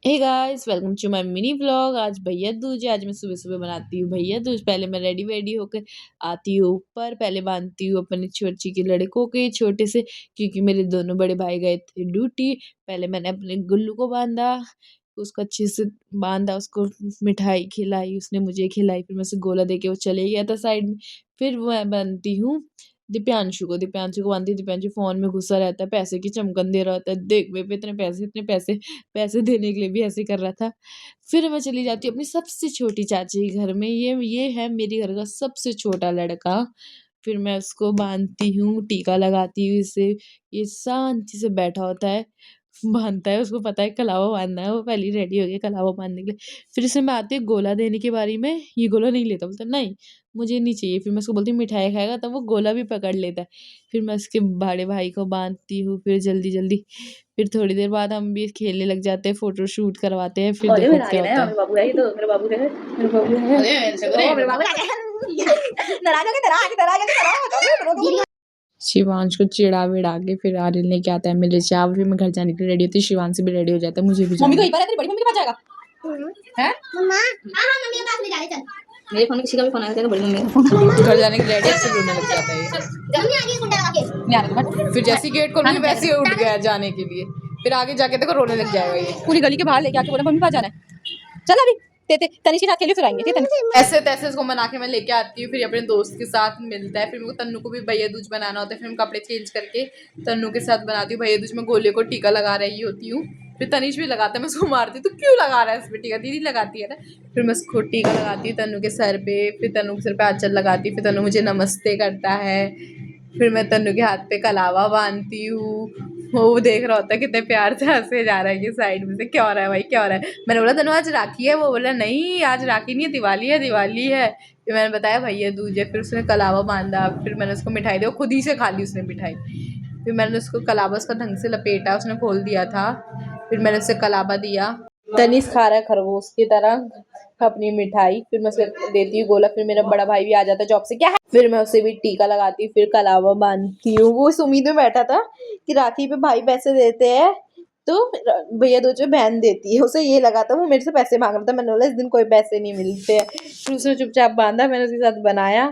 Hey guys welcome to my mini vlog. आज भैया दूज है। आज मैं सुबह सुबह बनाती हूँ भैया दूज। पहले मैं रेडी वेडी होकर आती हूँ ऊपर। पहले बांधती हूँ अपने छोटी के लड़कों के छोटे से, क्योंकि मेरे दोनों बड़े भाई गए थे ड्यूटी। पहले मैंने अपने गुल्लू को बांधा, उसको अच्छे से बांधा, उसको मिठाई खिलाई, उसने मुझे खिलाई, फिर मैं उसे गोला दे के वो चले गया था साइड में। फिर मैं बांधती हूँ दिव्यांशु को बांधती। दिव्यांशु फोन में घुसा रहता है, पैसे की चमकन दे रहा होता है, देख वे पे इतने पैसे इतने पैसे। पैसे देने के लिए भी ऐसे कर रहा था। फिर मैं चली जाती हूँ अपनी सबसे छोटी चाची के घर में। ये है मेरे घर का सबसे छोटा लड़का। फिर मैं उसको बांधती हूँ, टीका लगाती हूँ इसे। ये शांति से बैठा होता है, बांधता है, उसको पता है कलावा बांधना है, वो पहले ही रेडी हो गया कलावा बांधने के लिए। फिर इसे मैं आती हूँ गोला देने की बारी में, ये गोला नहीं लेता, बोलता नहीं मुझे नहीं चाहिए। फिर मैं उसको बोलती हूँ मिठाई खाएगा, तब वो गोला भी पकड़ लेता है। फिर मैं उसके बड़े भाई को बांधती हूँ, फिर जल्दी जल्दी। फिर थोड़ी देर बाद हम भी खेलने लग जाते हैं, फोटो शूट करवाते हैं। फिर देखो क्या होता है। मेरे बाबू है, ये तो मेरे बाबू है, मेरे बाबू है, मेरे बाबू नाराज हो गए। शिवांश को चिढ़ा विढ़ा के फिर आर्यन लेके आता है मेरे चावल। फिर मैं घर जाने के लिए रेडी होती हूँ, शिवांश भी रेडी हो जाता है, मुझे भी मम्मी जाना को है। एक बार तेरी बड़ी मम्मी के पास जाएगा हैं? मम्मा हां मम्मी के पास ले जा रहे। चल मेरे फोन में किसी का भी फोन आया था, बड़ी मम्मी का फोन। घर जाने के लिए रेडी फिर रोने लग जाता है ये। मम्मी आ रही है गुंडा लगा के, नहीं आ रहा तो फिर जैसे गेट खोली वैसे ही उठ गया जाने के लिए। फिर आगे जाके देखो रोने लग जाएगा ये। पूरी गली के बाहर लेके आके बोला मम्मी पास जाना है। चल अभी ते तनिष के साथ खेलियो, फिर आएंगे। ठीक है, ऐसे तैसे उसको मना के मैं लेके आती हूँ। फिर अपने दोस्त के साथ मिलता है। फिर मेरे को तन्नू को भी भैया दूज बनाना होता है। फिर मैं कपड़े चेंज करके तन्नू के साथ बनाती हूँ भैया दूज। में गोले को टीका लगा रही होती हूँ। फिर तनिष भी लगाता है, मैं उसको मारती हूँ, तो क्यों लगा रहा है इस पे टीका, दीदी लगाती है ना। फिर मैं उसको टीका लगाती हूँ तन्नू के सर पे। फिर तन्नू के सर पे आंचल लगाती हूँ। फिर तन्नू मुझे नमस्ते करता है। फिर मैं तन्नू के हाथ पे कलावा बांधती हूँ। वो देख रहा होता है कितने प्यार से हंसे जा रहा है कि साइड में से क्या हो रहा है भाई क्या हो रहा है। मैंने बोला तन्नू आज राखी है, वो बोला नहीं आज राखी नहीं है, दिवाली है दिवाली है। फिर मैंने बताया भैया दूज है। फिर उसने कलावा बांधा। फिर मैंने उसको मिठाई दी, वो खुद ही से खा ली उसने मिठाई। फिर मैंने उसको कलावा उसका ढंग से लपेटा, उसने खोल दिया था। फिर मैंने उसे कलावा दिया। तनीस खा रहा है खरगोश की तरह अपनी मिठाई। फिर मैं उसे देती हूँ गोला। फिर मेरा बड़ा भाई भी आ जाता है जॉब से, क्या है, फिर मैं उसे भी टीका लगाती हूँ, फिर कलावा बांधती हूँ। वो इस उम्मीद में बैठा था कि राखी पे भाई पैसे देते हैं तो भैया दूज में बहन देती है, उसे ये लगा था वो मेरे से पैसे मांग रहा था। मैंने बोला इस दिन कोई पैसे नहीं मिलते हैं। फिर उसने चुपचाप बांधा, मैंने उसके साथ बनाया।